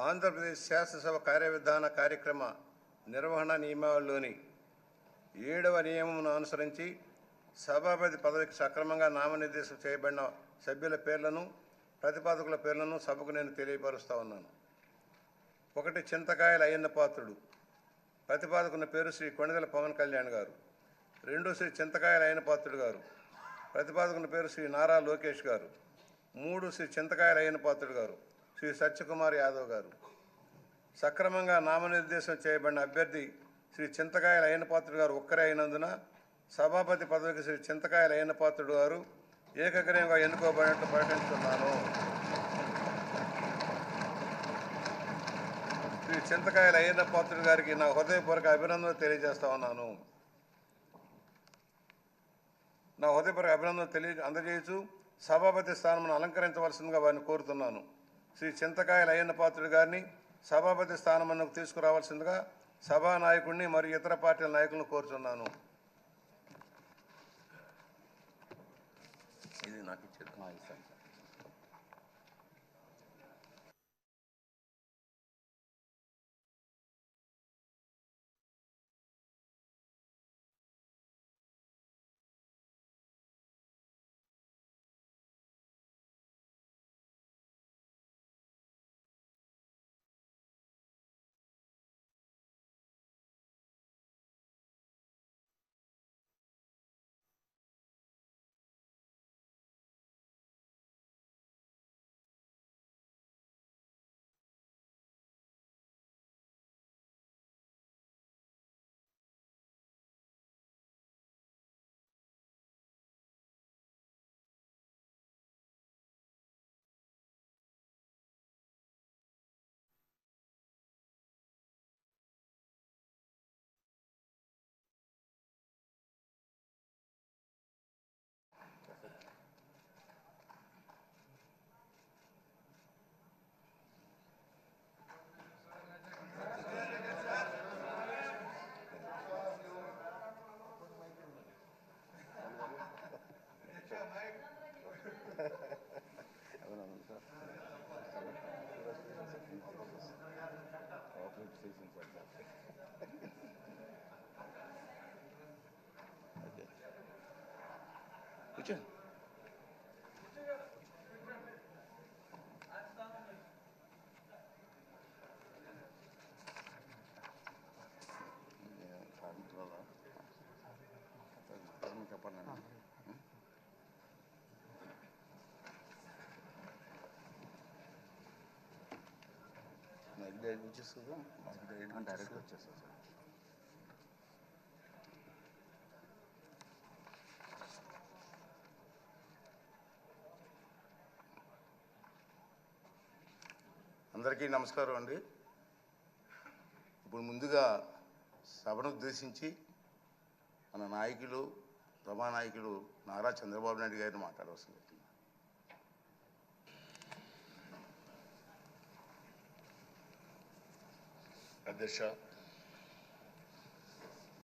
ఆంధ్రప్రదేశ్ శాసనసభ కార్యవిధాన కార్యక్రమ నిర్వహణ నియమావళిలోని 7వ నియమమును అనుసరించి సభాపతి పదవికి సక్రమంగా నామనిర్దేశం చేయబడిన సభ్యుల పేర్లను ప్రతిపాదకుల పేర్లను సభకు నేను తెలియపరుస్తా ఉన్నాను. 1 చింతకాయల అయ్యన్న పాత్రుడు. ప్రతిపాదకుని పేరు శ్రీ కొణిదెల పవన్ కళ్యాణ్ గారు. 2 శ్రీ చింతకాయల అయ్యన్న పాత్రుడు గారు. ప్రతిపాదకుని పేరు శ్రీ నారా లోకేష్ గారు. 3 శ్రీ చింతకాయల అయ్యన్న పాత్రుడు గారు శ్రీ సత్యకుమార్ యాదవ్ గారు. సక్రమంగా నామనిర్దేశం చేయబడిన అభ్యర్థి శ్రీ చింతకాయల అయ్యన్న పాత్రుడు గారు ఒక్కరే అయినందున సభాపతి పదవికి శ్రీ చింతకాయల అయ్యన్న పాత్రుడు గారు ఏకగ్రీవంగా ఎన్నుకోబడినట్లు ప్రకటిస్తున్నాను. శ్రీ చింతకాయల అయ్యన్న పాత్రుడు గారికి నా హృదయపూర్వక అభినందనలు తెలియజేస్తా ఉన్నాను. నా హృదయపూర్వక అభినందనలు అందజేయచ్చు సభాపతి స్థానమును అలంకరించవలసిందిగా వారిని కోరుతున్నాను. శ్రీ చింతకాయల అయ్యన్న పాత్రుడు గారిని సభాపతి స్థానమునకు తీసుకురావాల్సిందిగా సభా నాయకుడిని మరియు ఇతర పార్టీల నాయకులను కోరుతున్నాను. ఇది నాకు ఇచ్చేది. డైరెక్ట్ వచ్చేస్తుంది సార్. అందరికీ నమస్కారం అండి. ఇప్పుడు ముందుగా సభను ఉద్దేశించి మన నాయకులు సభానాయకులు నారా చంద్రబాబు నాయుడు గారిని మాట్లాడవలసింది. అధ్యక్ష,